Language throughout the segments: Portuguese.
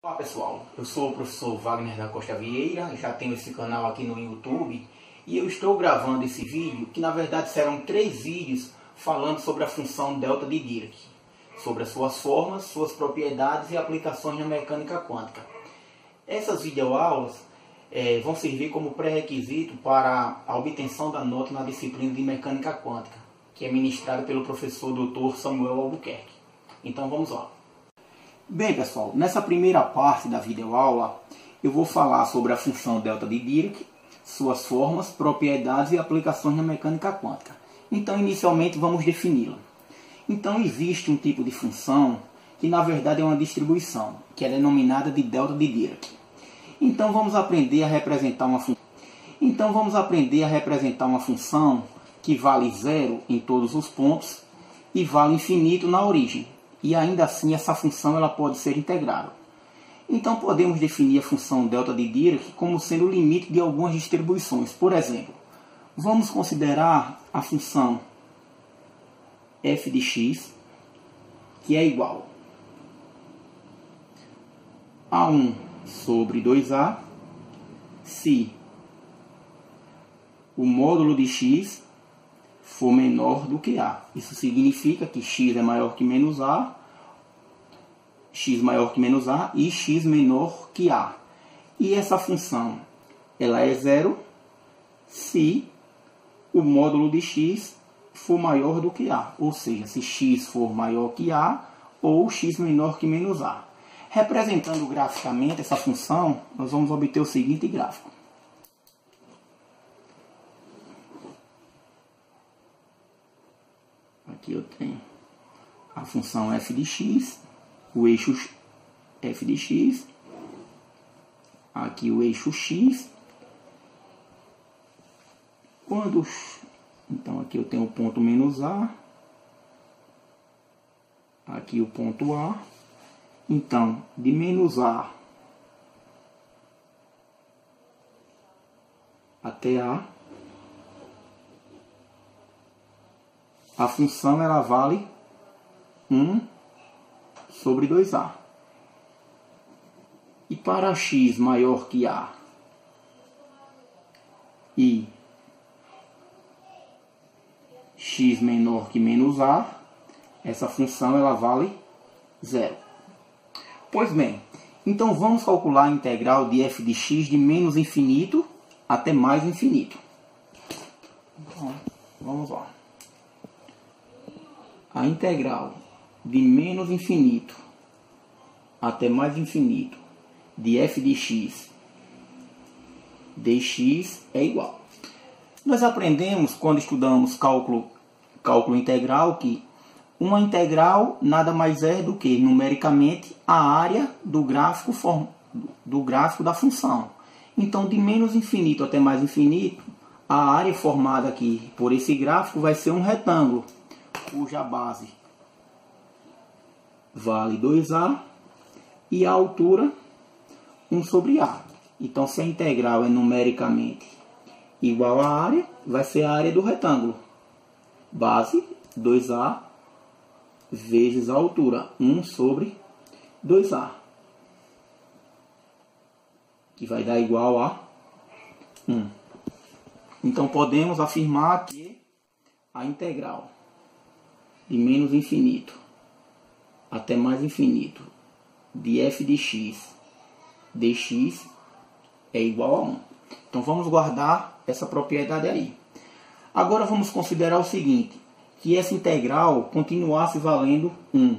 Olá pessoal, eu sou o professor Wagner da Costa Vieira, já tenho esse canal aqui no YouTube e eu estou gravando esse vídeo, que na verdade serão 3 vídeos falando sobre a função delta de Dirac, sobre as suas formas, suas propriedades e aplicações na mecânica quântica. Essas videoaulas vão servir como pré-requisito para a obtenção da nota na disciplina de mecânica quântica, que é ministrada pelo professor Dr. Samuel Albuquerque. Então vamos lá. Bem pessoal, nessa primeira parte da videoaula eu vou falar sobre a função delta de Dirac, suas formas, propriedades e aplicações na mecânica quântica. Então inicialmente vamos defini-la. Então existe um tipo de função que na verdade é uma distribuição, que é denominada de delta de Dirac. Então vamos aprender a representar uma função que vale 0 em todos os pontos e vale infinito na origem. E ainda assim essa função ela pode ser integrável. Então podemos definir a função delta de Dirac como sendo o limite de algumas distribuições. Por exemplo, vamos considerar a função f de x, que é igual a 1 sobre 2a, se o módulo de x for menor do que a. Isso significa que x é maior que menos a, x maior que menos a e x menor que a. E essa função ela é 0 se o módulo de x for maior do que a, ou seja, se x for maior que a ou x menor que menos a. Representando graficamente essa função, nós vamos obter o seguinte gráfico. Aqui eu tenho a função f de x, o eixo f de x, aqui o eixo x. Então aqui eu tenho o ponto menos a, aqui o ponto a. Então, de menos a até a função ela vale 1 sobre 2a. E para x maior que a e x menor que menos a, essa função ela vale 0. Pois bem, então vamos calcular a integral de f de x de menos infinito até mais infinito. Então, vamos lá. A integral de menos infinito até mais infinito de f de x dx é igual. Nós aprendemos quando estudamos cálculo integral que uma integral nada mais é do que numericamente a área do gráfico da função. Então de menos infinito até mais infinito, a área formada aqui por esse gráfico vai ser um retângulo, cuja base vale 2a e a altura 1 sobre a. Então, se a integral é numericamente igual à área, vai ser a área do retângulo. Base 2a vezes a altura 1 sobre 2a, que vai dar igual a 1. Então, podemos afirmar que a integral de menos infinito até mais infinito de f de x dx é igual a 1. Então vamos guardar essa propriedade aí. Agora vamos considerar o seguinte, que essa integral continuasse valendo 1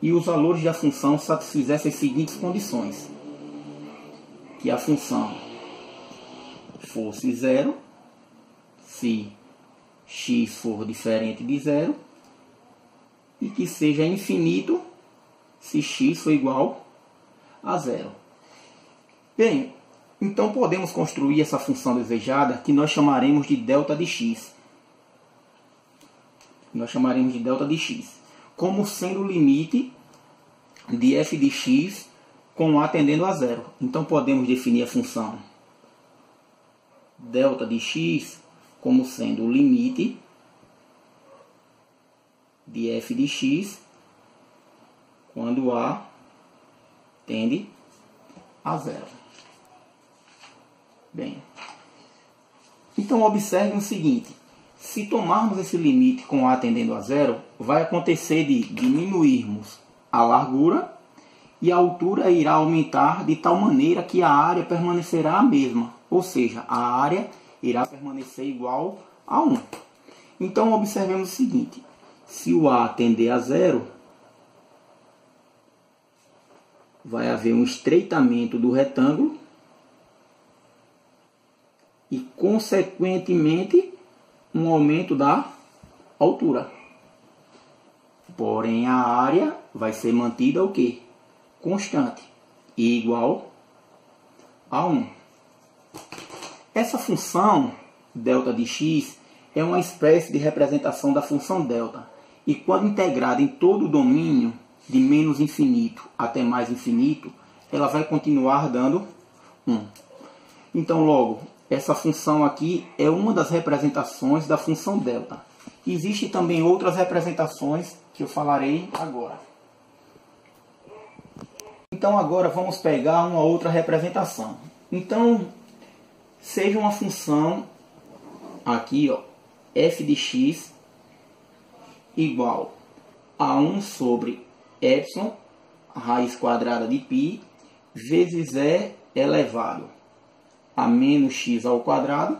e os valores da função satisfizessem as seguintes condições. Que a função fosse 0 se x for diferente de 0 e que seja infinito se x for igual a 0. Bem, então podemos construir essa função desejada que nós chamaremos de delta de x. Como sendo o limite de f de x com a tendendo a 0. Então podemos definir a função delta de x como sendo o limite de f de x quando a tende a zero. Bem, então observe o seguinte: se tomarmos esse limite com A tendendo a zero, vai acontecer de diminuirmos a largura e a altura irá aumentar de tal maneira que a área permanecerá a mesma, ou seja, a área irá permanecer igual a 1. Então observemos o seguinte: se o A tender a zero, vai haver um estreitamento do retângulo e, consequentemente, um aumento da altura. Porém, a área vai ser mantida o quê? Constante e igual a 1. Essa função delta de x é uma espécie de representação da função delta. E quando integrada em todo o domínio, de menos infinito até mais infinito, ela vai continuar dando 1. Então, logo, essa função aqui é uma das representações da função delta. Existem também outras representações que eu falarei agora. Então, agora vamos pegar uma outra representação. Então, seja uma função aqui, ó, f de x igual a 1 sobre epsilon, raiz quadrada de π, vezes e elevado a menos x ao quadrado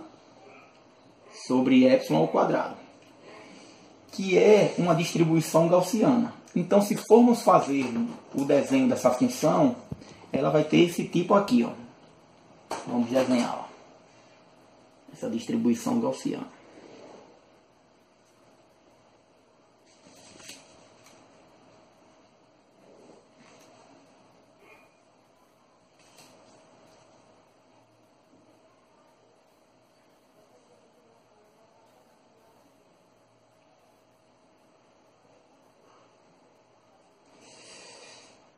sobre epsilon ao quadrado, que é uma distribuição gaussiana. Então, se formos fazer o desenho dessa função, ela vai ter esse tipo aqui, ó. Vamos desenhá-la. Essa distribuição gaussiana.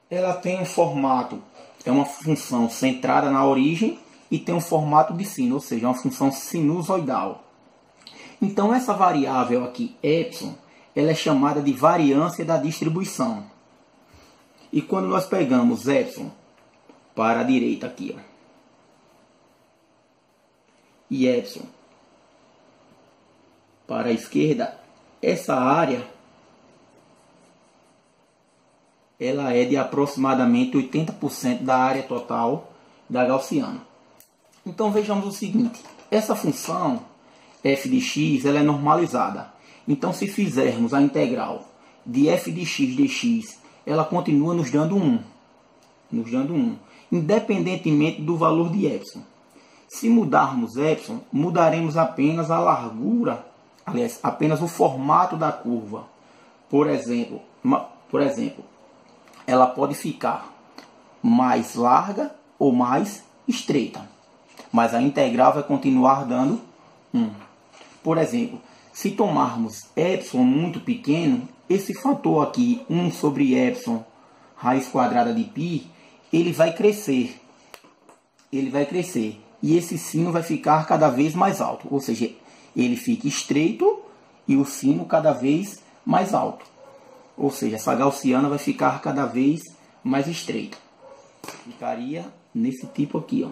Ela tem um formato, é uma função centrada na origem e tem um formato de sino, ou seja, uma função sinusoidal. Então essa variável aqui, epsilon, ela é chamada de variância da distribuição. E quando nós pegamos epsilon para a direita aqui, ó, e epsilon para a esquerda, essa área ela é de aproximadamente 80% da área total da gaussiana. Então vejamos o seguinte: essa função f de x ela é normalizada. Então, se fizermos a integral de f de x dx, ela continua nos dando 1. Independentemente do valor de epsilon. Se mudarmos epsilon, mudaremos apenas a largura, aliás, apenas o formato da curva. Por exemplo, ela pode ficar mais larga ou mais estreita, mas a integral vai continuar dando 1. Por exemplo, se tomarmos epsilon muito pequeno, esse fator aqui, 1 sobre epsilon, raiz quadrada de π, ele vai crescer. E esse sino vai ficar cada vez mais alto. Ou seja, ele fica estreito e o sino cada vez mais alto. Ou seja, essa gaussiana vai ficar cada vez mais estreita. Ficaria nesse tipo aqui, ó.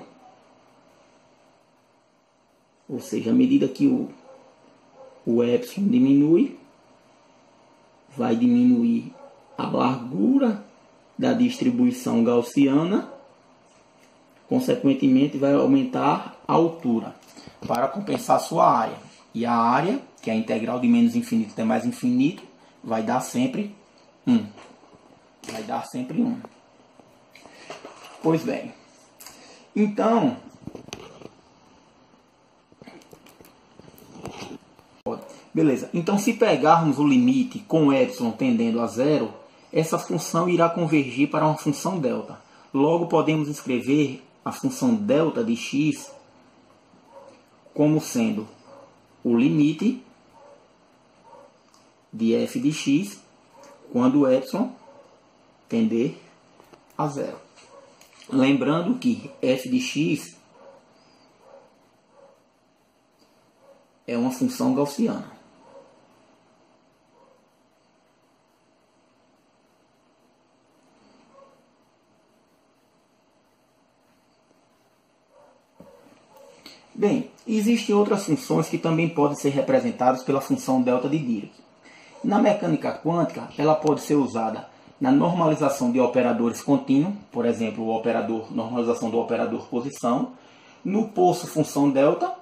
Ou seja, à medida que o epsilon diminui, vai diminuir a largura da distribuição gaussiana, consequentemente vai aumentar a altura para compensar a sua área. E a área, que é a integral de menos infinito até mais infinito, vai dar sempre 1. Pois bem, então, beleza. Então, se pegarmos o limite com epsilon tendendo a zero, essa função irá convergir para uma função delta. Logo, podemos escrever a função delta de x como sendo o limite de f de x quando o epsilon tender a zero. Lembrando que f de x é uma função gaussiana. Bem, existem outras funções que também podem ser representadas pela função delta de Dirac. Na mecânica quântica, ela pode ser usada na normalização de operadores contínuos, por exemplo, normalização do operador posição, no poço função delta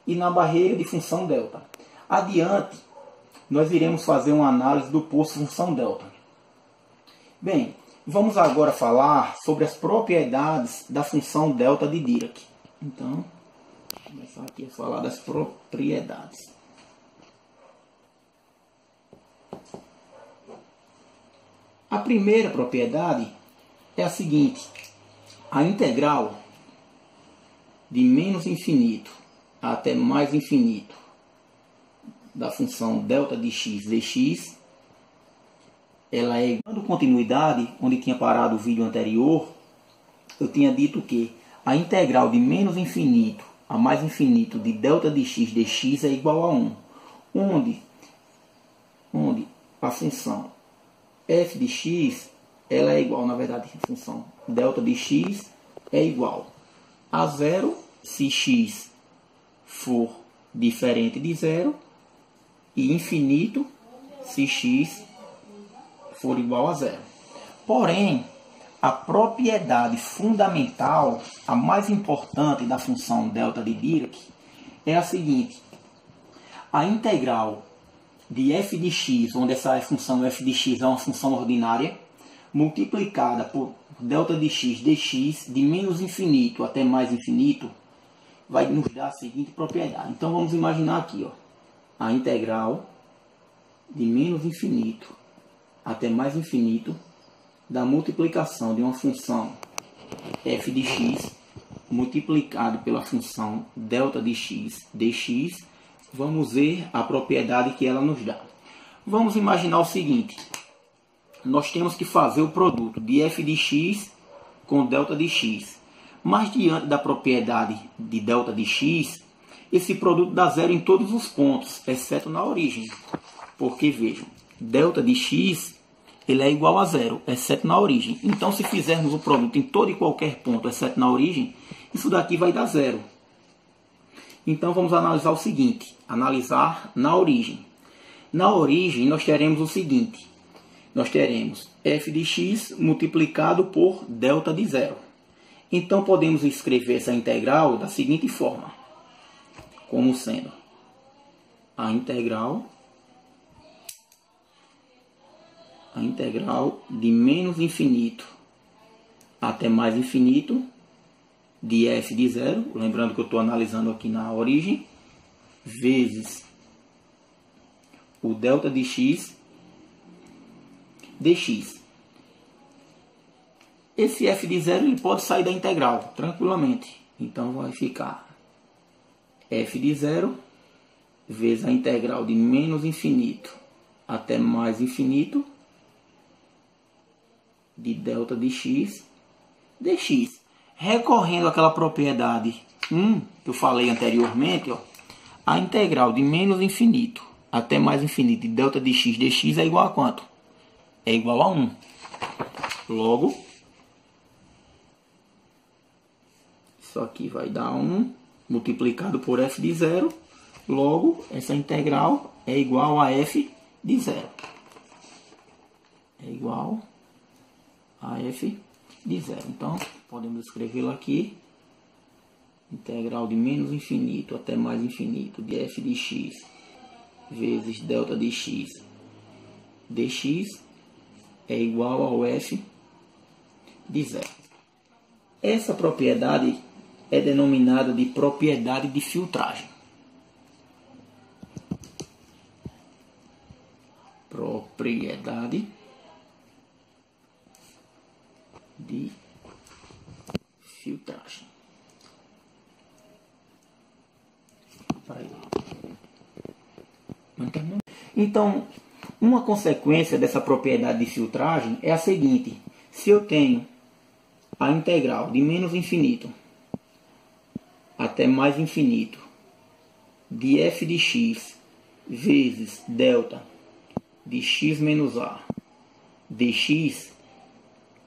e na barreira de função delta. Adiante, nós iremos fazer uma análise do poço função delta. Bem, vamos agora falar sobre as propriedades da função delta de Dirac. Então, vou começar aqui a falar das propriedades. A primeira propriedade é a seguinte: a integral de menos infinito até mais infinito da função delta de x dx, ela é dando continuidade onde tinha parado o vídeo anterior. Eu tinha dito que a integral de menos infinito a mais infinito de delta de x dx é igual a 1, onde a função f de x ela é igual, na verdade, a função delta de x é igual a 0 se x for diferente de 0 e infinito se x for igual a 0. Porém, a propriedade fundamental, a mais importante da função delta de Dirac é a seguinte: a integral de f de x, onde essa função f de x é uma função ordinária, multiplicada por delta de x dx, de menos infinito até mais infinito, vai nos dar a seguinte propriedade. Então vamos imaginar aqui, ó, a integral de menos infinito até mais infinito da multiplicação de uma função f de x multiplicado pela função delta de x dx. Vamos ver a propriedade que ela nos dá. Vamos imaginar o seguinte: nós temos que fazer o produto de f de x com delta de x. Mas diante da propriedade de delta de x, esse produto dá zero em todos os pontos, exceto na origem. Porque, vejam, delta de x ele é igual a zero, exceto na origem. Então, se fizermos o produto em todo e qualquer ponto, exceto na origem, isso daqui vai dar zero. Então, vamos analisar o seguinte: analisar na origem. Na origem, nós teremos o seguinte: nós teremos f de x multiplicado por delta de zero. Então, podemos escrever essa integral da seguinte forma, como sendo a integral de menos infinito até mais infinito de f de zero, lembrando que eu estou analisando aqui na origem, vezes o delta de x dx. Esse f de zero ele pode sair da integral tranquilamente. Então vai ficar f de zero vezes a integral de menos infinito até mais infinito de delta de x dx. Recorrendo àquela propriedade que eu falei anteriormente, ó, a integral de menos infinito até mais infinito de delta de x dx é igual a quanto? É igual a 1. Logo, isso aqui vai dar 1 multiplicado por f de zero. Logo, essa integral é igual a f de zero. É igual a f de zero. Então, podemos escrevê-lo aqui. Integral de menos infinito até mais infinito de f de x vezes delta de x dx é igual ao f de zero. Essa propriedade é denominada de propriedade de filtragem. Propriedade de filtragem. Então, uma consequência dessa propriedade de filtragem é a seguinte: se eu tenho a integral de menos infinito até mais infinito de f de x vezes delta de x menos a dx,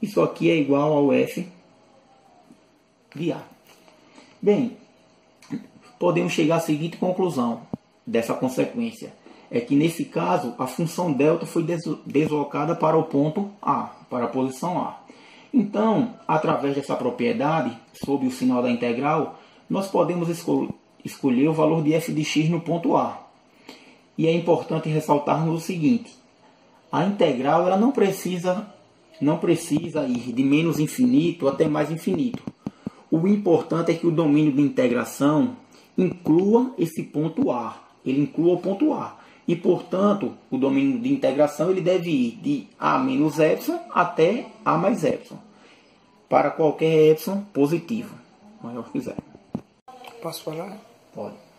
isso aqui é igual ao f de a. Bem, podemos chegar à seguinte conclusão dessa consequência. É que nesse caso a função delta foi deslocada para o ponto A, para a posição A. Então, através dessa propriedade, sob o sinal da integral, nós podemos escolher o valor de f de x no ponto A. E é importante ressaltarmos o seguinte: a integral ela não precisa ir de menos infinito até mais infinito. O importante é que o domínio de integração inclua esse ponto A. Ele inclua o ponto A. E, portanto, o domínio de integração ele deve ir de A menos epsilon até A mais epsilon. Para qualquer epsilon positivo. Maior que zero. Posso falar? Pode.